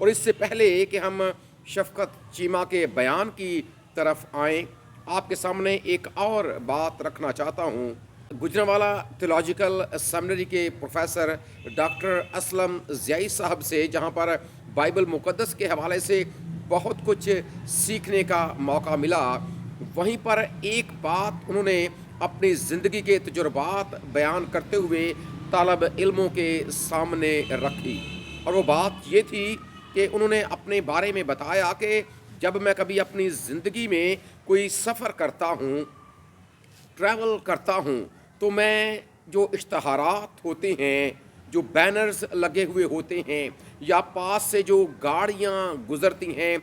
اور اس سے پہلے کہ ہم شفقت چیمہ کے بیان کی طرف آئیں، آپ کے سامنے ایک اور بات رکھنا چاہتا ہوں۔ گجرانوالہ تھیولوجیکل سیمنری کے پروفیسر ڈاکٹر اسلم ضیائی صاحب سے جہاں پر بائبل مقدس کے حوالے سے بہت کچھ سیکھنے کا موقع ملا، وہیں پر ایک بات انہوں نے اپنی زندگی کے تجربات بیان کرتے ہوئے طالب علموں کے سامنے رکھی، اور وہ بات یہ تھی کہ انہوں نے اپنے بارے میں بتایا کہ جب میں کبھی اپنی زندگی میں کوئی سفر کرتا ہوں، ٹریول کرتا ہوں، تو میں جو اشتہارات ہوتے ہیں، جو بینرز لگے ہوئے ہوتے ہیں، یا پاس سے جو گاڑیاں گزرتی ہیں،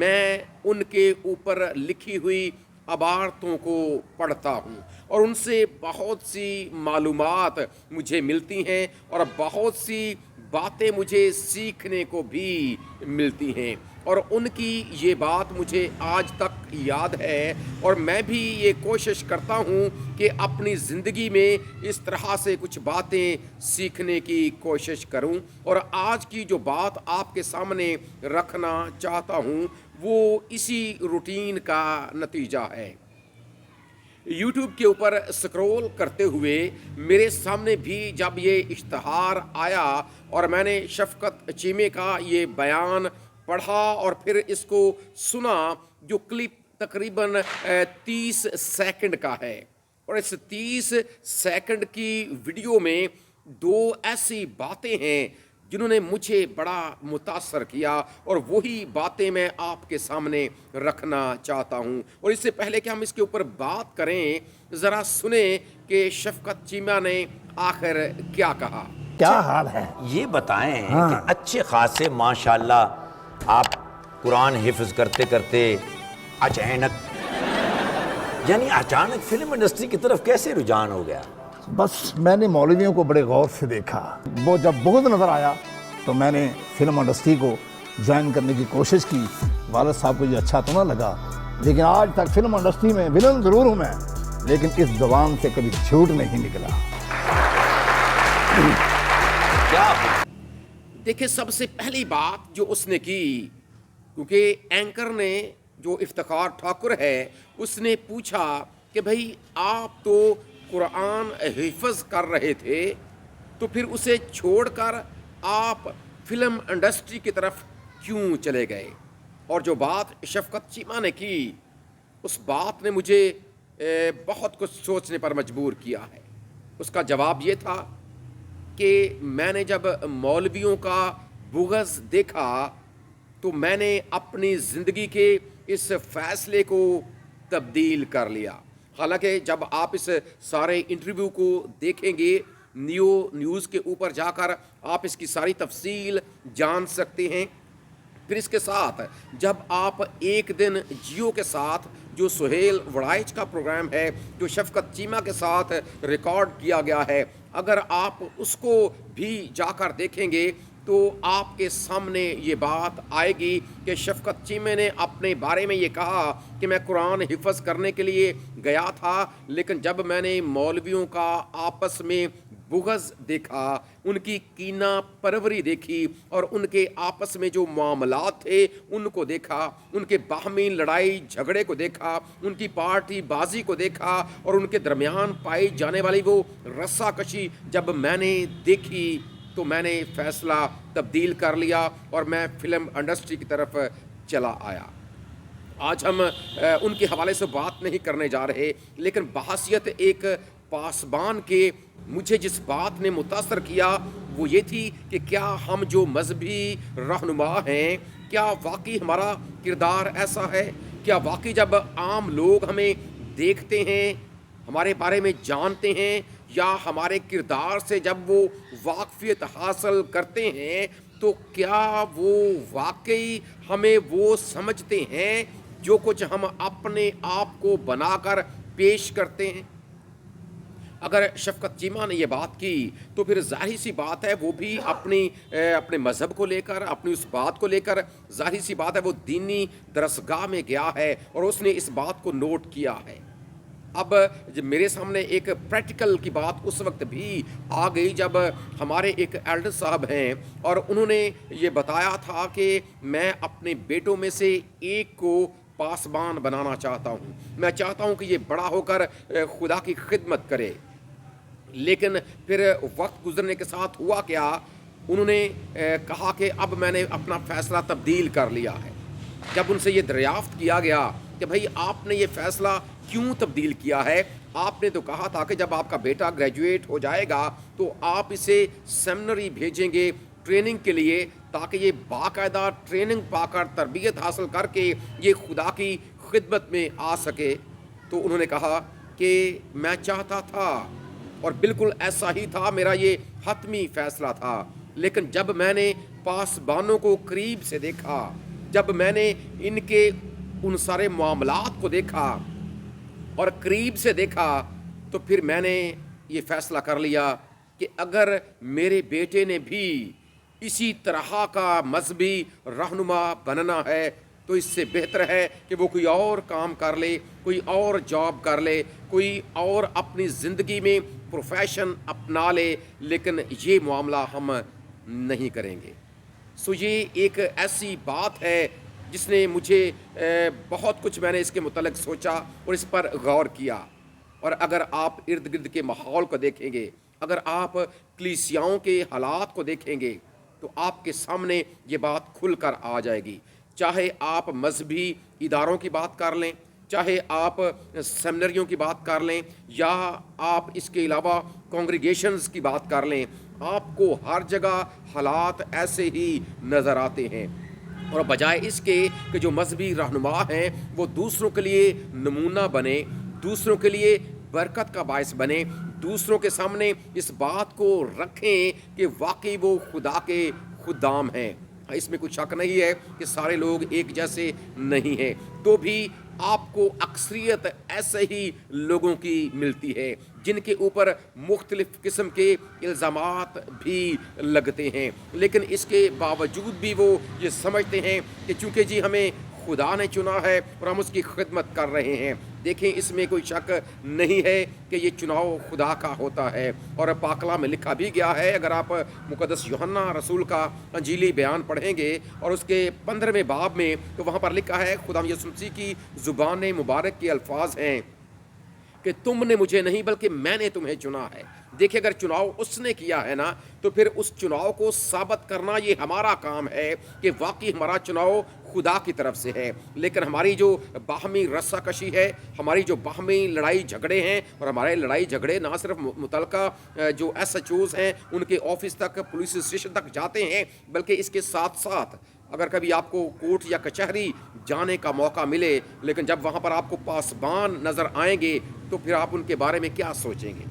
میں ان کے اوپر لکھی ہوئی عبارتوں کو پڑھتا ہوں، اور ان سے بہت سی معلومات مجھے ملتی ہیں اور بہت سی باتیں مجھے سیکھنے کو بھی ملتی ہیں، اور ان کی یہ بات مجھے آج تک یاد ہے، اور میں بھی یہ کوشش کرتا ہوں کہ اپنی زندگی میں اس طرح سے کچھ باتیں سیکھنے کی کوشش کروں، اور آج کی جو بات آپ کے سامنے رکھنا چاہتا ہوں وہ اسی روٹین کا نتیجہ ہے۔ یوٹیوب کے اوپر سکرول کرتے ہوئے میرے سامنے بھی جب یہ اشتہار آیا اور میں نے شفقت چیمے کا یہ بیان پڑھا اور پھر اس کو سنا، جو کلپ تقریباً 30 سیکنڈ کا ہے، اور اس 30 سیکنڈ کی ویڈیو میں دو ایسی باتیں ہیں جنہوں نے مجھے بڑا متاثر کیا، اور وہی باتیں میں آپ کے سامنے رکھنا چاہتا ہوں۔ اور اس سے پہلے کہ ہم اس کے اوپر بات کریں، ذرا سنیں کہ شفقت چیمہ نے آخر کیا کہا۔ کیا حال ہے؟ یہ بتائیں کہ اچھے خاصے ماشاءاللہ آپ قرآن حفظ کرتے کرتے اچانک فلم انڈسٹری کی طرف کیسے رجحان ہو گیا؟ بس میں نے مولویوں کو بڑے غور سے دیکھا، وہ جب بغض نظر آیا تو میں نے فلم انڈسٹری کو جوائن کرنے کی کوشش کی۔ والد صاحب کو یہ اچھا تو نہ لگا، لیکن آج تک فلم انڈسٹری میں ولن ضرور ہوں میں، لیکن اس زبان سے کبھی جھوٹ نہیں نکلا۔ دیکھیں، سب سے پہلی بات جو اس نے کی، کیونکہ اینکر نے جو افتخار ٹھاکر ہے اس نے پوچھا کہ بھئی آپ تو قرآن حفظ کر رہے تھے، تو پھر اسے چھوڑ کر آپ فلم انڈسٹری کی طرف کیوں چلے گئے؟ اور جو بات شفقت چیمہ نے کی، اس بات نے مجھے بہت کچھ سوچنے پر مجبور کیا ہے۔ اس کا جواب یہ تھا کہ میں نے جب مولویوں کا بغض دیکھا تو میں نے اپنی زندگی کے اس فیصلے کو تبدیل کر لیا۔ حالانکہ جب آپ اس سارے انٹرویو کو دیکھیں گے، نیوز کے اوپر جا کر آپ اس کی ساری تفصیل جان سکتے ہیں۔ پھر اس کے ساتھ جب آپ ایک دن جیو کے ساتھ جو سہیل وڑائچ کا پروگرام ہے، جو شفقت چیمہ کے ساتھ ریکارڈ کیا گیا ہے، اگر آپ اس کو بھی جا کر دیکھیں گے تو آپ کے سامنے یہ بات آئے گی کہ شفقت چیمہ نے اپنے بارے میں یہ کہا کہ میں قرآن حفظ کرنے کے لیے گیا تھا، لیکن جب میں نے مولویوں کا آپس میں بغض دیکھا، ان کی کینہ پروری دیکھی، اور ان کے آپس میں جو معاملات تھے ان کو دیکھا، ان کے باہمی لڑائی جھگڑے کو دیکھا، ان کی پارٹی بازی کو دیکھا، اور ان کے درمیان پائی جانے والی وہ رسا کشی جب میں نے دیکھی، تو میں نے فیصلہ تبدیل کر لیا اور میں فلم انڈسٹری کی طرف چلا آیا۔ آج ہم ان کے حوالے سے بات نہیں کرنے جا رہے، لیکن بحیثیت ایک پاسبان کے مجھے جس بات نے متاثر کیا وہ یہ تھی کہ کیا ہم جو مذہبی رہنما ہیں، کیا واقعی ہمارا کردار ایسا ہے؟ کیا واقعی جب عام لوگ ہمیں دیکھتے ہیں، ہمارے بارے میں جانتے ہیں، یا ہمارے کردار سے جب وہ واقفیت حاصل کرتے ہیں، تو کیا وہ واقعی ہمیں وہ سمجھتے ہیں جو کچھ ہم اپنے آپ کو بنا کر پیش کرتے ہیں؟ اگر شفقت چیمہ نے یہ بات کی تو پھر ظاہر سی بات ہے وہ بھی اپنے مذہب کو لے کر، اپنی اس بات کو لے کر، ظاہر سی بات ہے وہ دینی درسگاہ میں گیا ہے اور اس نے اس بات کو نوٹ کیا ہے۔ اب جب میرے سامنے ایک پریکٹیکل کی بات اس وقت بھی آ گئی جب ہمارے ایک ایلڈر صاحب ہیں اور انہوں نے یہ بتایا تھا کہ میں اپنے بیٹوں میں سے ایک کو پاسبان بنانا چاہتا ہوں، میں چاہتا ہوں کہ یہ بڑا ہو کر خدا کی خدمت کرے۔ لیکن پھر وقت گزرنے کے ساتھ ہوا کیا، انہوں نے کہا کہ اب میں نے اپنا فیصلہ تبدیل کر لیا ہے۔ جب ان سے یہ دریافت کیا گیا کہ بھائی آپ نے یہ فیصلہ کیوں تبدیل کیا ہے، آپ نے تو کہا تھا کہ جب آپ کا بیٹا گریجویٹ ہو جائے گا تو آپ اسے سیمنری بھیجیں گے ٹریننگ کے لیے، تاکہ یہ باقاعدہ ٹریننگ پا کر تربیت حاصل کر کے یہ خدا کی خدمت میں آ سکے۔ تو انہوں نے کہا کہ میں چاہتا تھا، اور بالکل ایسا ہی تھا، میرا یہ حتمی فیصلہ تھا، لیکن جب میں نے پاسبانوں کو قریب سے دیکھا، جب میں نے ان کے ان سارے معاملات کو دیکھا اور قریب سے دیکھا، تو پھر میں نے یہ فیصلہ کر لیا کہ اگر میرے بیٹے نے بھی اسی طرح کا مذہبی رہنما بننا ہے تو اس سے بہتر ہے کہ وہ کوئی اور کام کر لے، کوئی اور جاب کر لے، کوئی اور اپنی زندگی میں پروفیشن اپنا لے، لیکن یہ معاملہ ہم نہیں کریں گے۔ سو یہ ایک ایسی بات ہے جس نے مجھے بہت کچھ میں نے اس کے متعلق سوچا اور اس پر غور کیا۔ اور اگر آپ ارد گرد کے ماحول کو دیکھیں گے، اگر آپ کلیسیاؤں کے حالات کو دیکھیں گے، تو آپ کے سامنے یہ بات کھل کر آ جائے گی۔ چاہے آپ مذہبی اداروں کی بات کر لیں، چاہے آپ سیمنریوں کی بات کر لیں، یا آپ اس کے علاوہ کانگریگیشنز کی بات کر لیں، آپ کو ہر جگہ حالات ایسے ہی نظر آتے ہیں۔ اور بجائے اس کے کہ جو مذہبی رہنما ہیں وہ دوسروں کے لیے نمونہ بنے، دوسروں کے لیے برکت کا باعث بنے، دوسروں کے سامنے اس بات کو رکھیں کہ واقعی وہ خدا کے خدام ہیں۔ اس میں کوئی شک نہیں ہے کہ سارے لوگ ایک جیسے نہیں ہیں، تو بھی آپ کو اکثریت ایسے ہی لوگوں کی ملتی ہے جن کے اوپر مختلف قسم کے الزامات بھی لگتے ہیں، لیکن اس کے باوجود بھی وہ یہ سمجھتے ہیں کہ چونکہ جی ہمیں خدا نے چنا ہے اور ہم اس کی خدمت کر رہے ہیں۔ دیکھیں، اس میں کوئی شک نہیں ہے کہ یہ چناؤ خدا کا ہوتا ہے، اور پاک کلام میں لکھا بھی گیا ہے۔ اگر آپ مقدس یوحنا رسول کا انجیلی بیان پڑھیں گے اور اس کے 15ویں باب میں، تو وہاں پر لکھا ہے، خدا یسوع مسیح کی زبان مبارک کے الفاظ ہیں کہ تم نے مجھے نہیں بلکہ میں نے تمہیں چنا ہے۔ دیکھیں، اگر چناؤ اس نے کیا ہے نا، تو پھر اس چناؤ کو ثابت کرنا یہ ہمارا کام ہے کہ واقعی ہمارا چناؤ خدا کی طرف سے ہے۔ لیکن ہماری جو باہمی رسہ کشی ہے، ہماری جو باہمی لڑائی جھگڑے ہیں، اور ہمارے لڑائی جھگڑے نہ صرف متعلقہ جو ایس ایچ اوز ہیں ان کے آفس تک، پولیس اسٹیشن تک جاتے ہیں، بلکہ اس کے ساتھ ساتھ اگر کبھی آپ کو کورٹ یا کچہری جانے کا موقع ملے، لیکن جب وہاں پر آپ کو پاسبان نظر آئیں گے تو پھر آپ ان کے بارے میں کیا سوچیں گے؟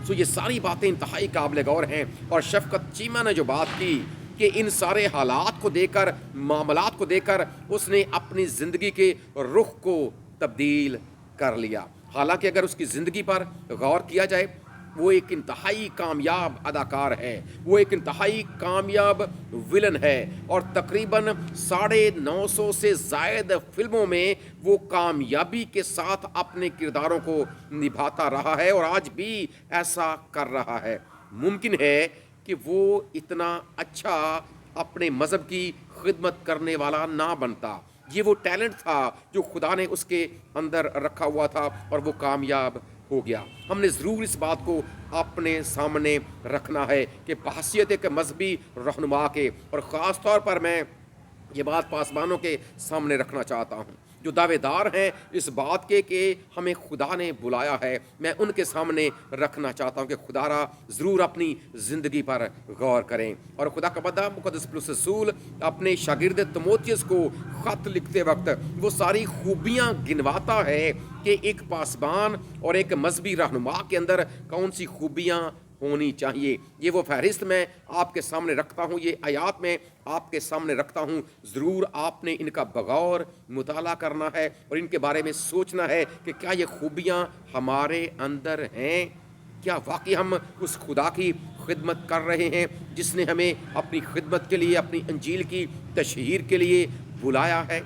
سو یہ ساری باتیں انتہائی قابل غور ہیں۔ اور شفقت چیمہ نے جو بات کی کہ ان سارے حالات کو دیکھ کر، معاملات کو دیکھ کر اس نے اپنی زندگی کے رخ کو تبدیل کر لیا۔ حالانکہ اگر اس کی زندگی پر غور کیا جائے، وہ ایک انتہائی کامیاب اداکار ہے، وہ ایک انتہائی کامیاب ولن ہے، اور تقریباً 950 سے زائد فلموں میں وہ کامیابی کے ساتھ اپنے کرداروں کو نبھاتا رہا ہے، اور آج بھی ایسا کر رہا ہے۔ ممکن ہے کہ وہ اتنا اچھا اپنے مذہب کی خدمت کرنے والا نہ بنتا، یہ وہ ٹیلنٹ تھا جو خدا نے اس کے اندر رکھا ہوا تھا، اور وہ کامیاب ہو گیا۔ ہم نے ضرور اس بات کو اپنے سامنے رکھنا ہے کہ بحیثیت ایک مذہبی رہنما کے، اور خاص طور پر میں یہ بات پاسبانوں کے سامنے رکھنا چاہتا ہوں جو دعوے دار ہیں اس بات کے کہ ہمیں خدا نے بلایا ہے، میں ان کے سامنے رکھنا چاہتا ہوں کہ خدا را ضرور اپنی زندگی پر غور کریں۔ اور خدا کا بندہ مقدس پولس رسول اپنے شاگرد تیموتھیوس کو خط لکھتے وقت وہ ساری خوبیاں گنواتا ہے کہ ایک پاسبان اور ایک مذہبی رہنما کے اندر کون سی خوبیاں ہونی چاہیے۔ یہ وہ فہرست میں آپ کے سامنے رکھتا ہوں، یہ آیات میں آپ کے سامنے رکھتا ہوں۔ ضرور آپ نے ان کا بغور مطالعہ کرنا ہے اور ان کے بارے میں سوچنا ہے کہ کیا یہ خوبیاں ہمارے اندر ہیں؟ کیا واقعی ہم اس خدا کی خدمت کر رہے ہیں جس نے ہمیں اپنی خدمت کے لیے، اپنی انجیل کی تشہیر کے لیے بلایا ہے؟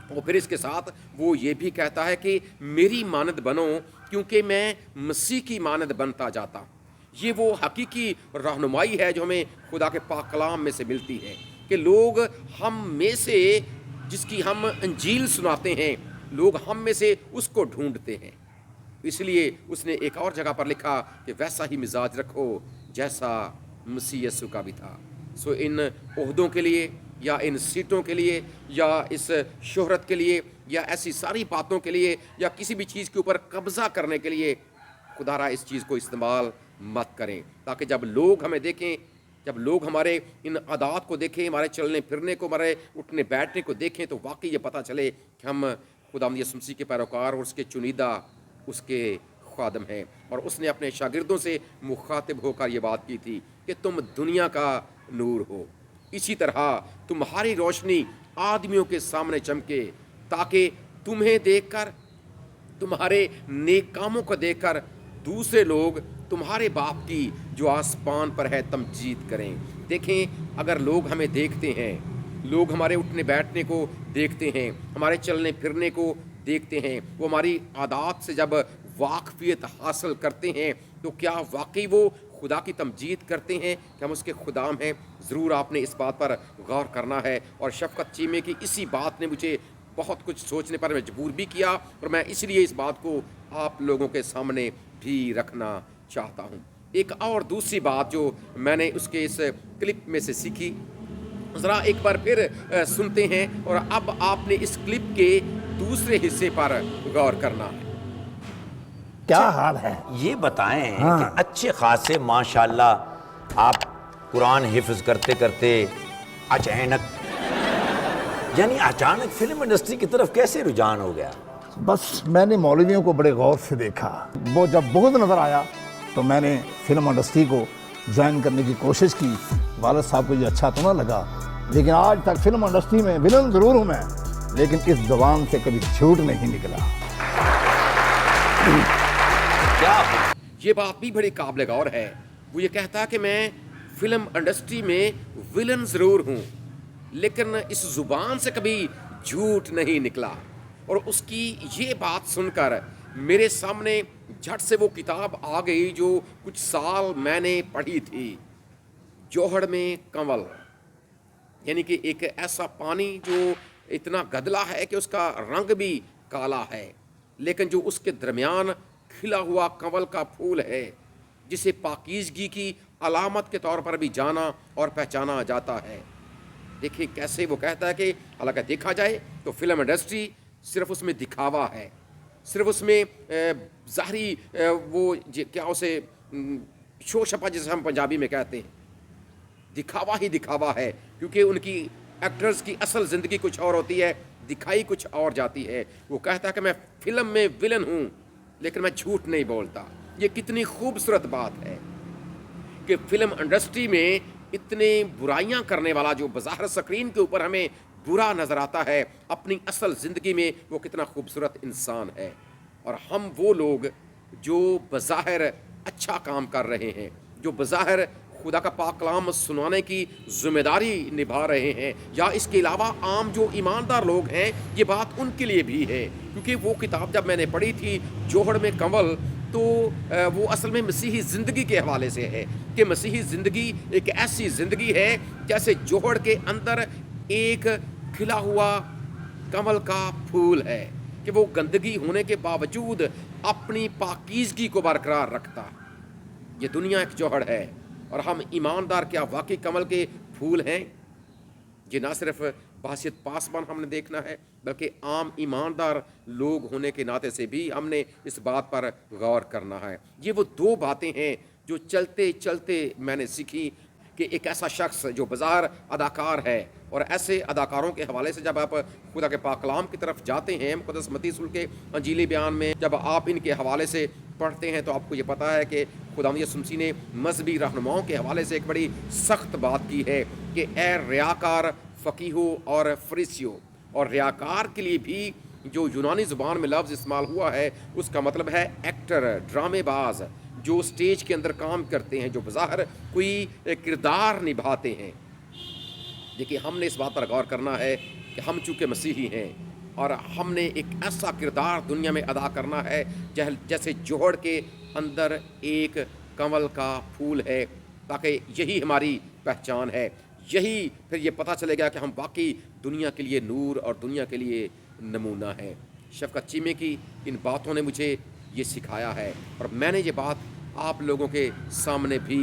اور پھر اس کے ساتھ وہ یہ بھی کہتا ہے کہ میری مانند بنو کیونکہ میں مسیح کی مانند بنتا جاتا ہوں۔ یہ وہ حقیقی رہنمائی ہے جو ہمیں خدا کے پاک کلام میں سے ملتی ہے کہ لوگ ہم میں سے جس کی ہم انجیل سناتے ہیں، لوگ ہم میں سے اس کو ڈھونڈتے ہیں۔ اس لیے اس نے ایک اور جگہ پر لکھا کہ ویسا ہی مزاج رکھو جیسا مسیح یسوع کا بھی تھا۔ سو ان عہدوں کے لیے یا ان سیٹوں کے لیے یا اس شہرت کے لیے یا ایسی ساری باتوں کے لیے یا کسی بھی چیز کے اوپر قبضہ کرنے کے لیے خدا را اس چیز کو استعمال مت کریں، تاکہ جب لوگ ہمیں دیکھیں، جب لوگ ہمارے ان عادات کو دیکھیں، ہمارے چلنے پھرنے کو، ہمارے اٹھنے بیٹھنے کو دیکھیں، تو واقعی یہ پتہ چلے کہ ہم خداوند یسوع مسیح کے پیروکار اور اس کے چنیدہ اس کے خادم ہیں۔ اور اس نے اپنے شاگردوں سے مخاطب ہو کر یہ بات کی تھی کہ تم دنیا کا نور ہو، اسی طرح تمہاری روشنی آدمیوں کے سامنے چمکے تاکہ تمہیں دیکھ کر، تمہارے نیک کاموں کو دیکھ کر دوسرے لوگ تمہارے باپ کی جو آسمان پر ہے تمجید کریں۔ دیکھیں، اگر لوگ ہمیں دیکھتے ہیں، لوگ ہمارے اٹھنے بیٹھنے کو دیکھتے ہیں، ہمارے چلنے پھرنے کو دیکھتے ہیں، وہ ہماری عادات سے جب واقفیت حاصل کرتے ہیں، تو کیا واقعی وہ خدا کی تمجید کرتے ہیں کہ ہم اس کے خدام ہیں؟ ضرور آپ نے اس بات پر غور کرنا ہے۔ اور شفقت چیمے کی اسی بات نے مجھے بہت کچھ سوچنے پر مجبور بھی کیا، اور میں اس لیے اس بات کو آپ لوگوں کے سامنے بھی رکھنا چاہتا ہوں۔ ایک اور دوسری بات جو میں نے اس کے اس کلپ میں سے سیکھی، ذرا ایک بار پھر سنتے ہیں، اور اب آپ نے اس کلپ کے دوسرے حصے پر غور کرنا ہے۔ کیا حال ہے؟ یہ بتائیں کہ اچھے خاصے ماشاءاللہ آپ قرآن حفظ کرتے کرتے اچانک فلم انڈسٹری کی طرف کیسے رجحان ہو گیا؟ بس میں نے مولویوں کو بڑے غور سے دیکھا، وہ جب بغض نظر آیا تو میں نے فلم انڈسٹری کو جوائن کرنے کی کوشش کی۔ والد صاحب کو یہ اچھا تو نہ لگا، لیکن آج تک فلم انڈسٹری میں ولن ضرور ہوں میں، لیکن اس زبان سے کبھی جھوٹ نہیں نکلا۔ یہ بات بھی بڑی قابل غور ہے۔ وہ یہ کہتا ہے کہ میں فلم انڈسٹری میں ولن ضرور ہوں، لیکن اس زبان سے کبھی جھوٹ نہیں نکلا۔ اور اس کی یہ بات سن کر میرے سامنے جھٹ سے وہ کتاب آ گئی جو کچھ سال میں نے پڑھی تھی، جوہر میں کنول، یعنی کہ ایک ایسا پانی جو اتنا گدلا ہے کہ اس کا رنگ بھی کالا ہے، لیکن جو اس کے درمیان کھلا ہوا کنول کا پھول ہے، جسے پاکیزگی کی علامت کے طور پر بھی جانا اور پہچانا جاتا ہے۔ دیکھیں کیسے وہ کہتا ہے کہ حالانکہ دیکھا جائے تو فلم انڈسٹری صرف اس میں دکھاوا ہے، صرف اس میں ظاہری وہ کیا اسے شو شپا جسے ہم پنجابی میں کہتے ہیں، دکھاوا ہی دکھاوا ہے، کیونکہ ان کی ایکٹرز کی اصل زندگی کچھ اور ہوتی ہے، دکھائی کچھ اور جاتی ہے۔ وہ کہتا ہے کہ میں فلم میں ولن ہوں لیکن میں جھوٹ نہیں بولتا۔ یہ کتنی خوبصورت بات ہے کہ فلم انڈسٹری میں اتنے برائیاں کرنے والا جو بظاہر سکرین کے اوپر ہمیں برا نظر آتا ہے، اپنی اصل زندگی میں وہ کتنا خوبصورت انسان ہے۔ اور ہم وہ لوگ جو بظاہر اچھا کام کر رہے ہیں، جو بظاہر خدا کا پاک کلام سنانے کی ذمہ داری نبھا رہے ہیں، یا اس کے علاوہ عام جو ایماندار لوگ ہیں، یہ بات ان کے لیے بھی ہے، کیونکہ وہ کتاب جب میں نے پڑھی تھی جوہر میں کنول، تو وہ اصل میں مسیحی زندگی کے حوالے سے ہے کہ مسیحی زندگی ایک ایسی زندگی ہے جیسے جوہر کے اندر ایک کھلا ہوا کنول کا پھول ہے، کہ وہ گندگی ہونے کے باوجود اپنی پاکیزگی کو برقرار رکھتا۔ یہ دنیا ایک جوہر ہے، اور ہم ایماندار کیا واقعی کنول کے پھول ہیں؟ یہ نہ صرف بحثیت پاسبان ہم نے دیکھنا ہے، بلکہ عام ایماندار لوگ ہونے کے ناطے سے بھی ہم نے اس بات پر غور کرنا ہے۔ یہ وہ دو باتیں ہیں جو چلتے چلتے میں نے سیکھی کہ ایک ایسا شخص جو بظاہر اداکار ہے، اور ایسے اداکاروں کے حوالے سے جب آپ خدا کے پاک کلام کی طرف جاتے ہیں، مقدس متی رسول کے انجیلی بیان میں جب آپ ان کے حوالے سے پڑھتے ہیں، تو آپ کو یہ پتہ ہے کہ خداوند یسوع مسیح نے مذہبی رہنماؤں کے حوالے سے ایک بڑی سخت بات کی ہے کہ اے ریاکار فقیہو اور فریسیو۔ اور ریاکار کے لیے بھی جو یونانی زبان میں لفظ استعمال ہوا ہے، اس کا مطلب ہے ایکٹر، ڈرامے باز، جو سٹیج کے اندر کام کرتے ہیں، جو بظاہر کوئی کردار نبھاتے ہیں۔ دیکھیے ہم نے اس بات پر غور کرنا ہے کہ ہم چونکہ مسیحی ہیں، اور ہم نے ایک ایسا کردار دنیا میں ادا کرنا ہے جیسے جوہر کے اندر ایک کنول کا پھول ہے، تاکہ یہی ہماری پہچان ہے، یہی پھر یہ پتہ چلے گا کہ ہم واقعی دنیا کے لیے نور اور دنیا کے لیے نمونہ ہیں۔ شفقت چیمے کی ان باتوں نے مجھے یہ سکھایا ہے، اور میں نے یہ بات آپ لوگوں کے سامنے بھی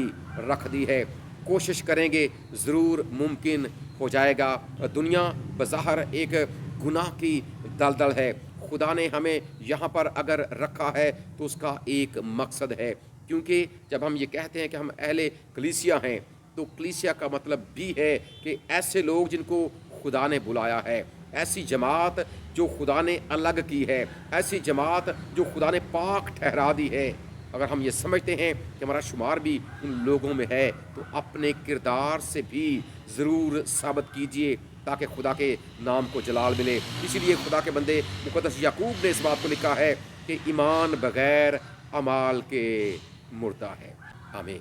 رکھ دی ہے۔ کوشش کریں گے ضرور ممکن ہو جائے گا۔ دنیا بظاہر ایک گناہ کی دلدل ہے، خدا نے ہمیں یہاں پر اگر رکھا ہے تو اس کا ایک مقصد ہے، کیونکہ جب ہم یہ کہتے ہیں کہ ہم اہل کلیسیا ہیں تو کلیسیا کا مطلب بھی ہے کہ ایسے لوگ جن کو خدا نے بلایا ہے، ایسی جماعت جو خدا نے الگ کی ہے، ایسی جماعت جو خدا نے پاک ٹھہرا دی ہے۔ اگر ہم یہ سمجھتے ہیں کہ ہمارا شمار بھی ان لوگوں میں ہے تو اپنے کردار سے بھی ضرور ثابت کیجئے تاکہ خدا کے نام کو جلال ملے۔ اسی لیے خدا کے بندے مقدس یعقوب نے اس بات کو لکھا ہے کہ ایمان بغیر اعمال کے مردہ ہے۔ آمین۔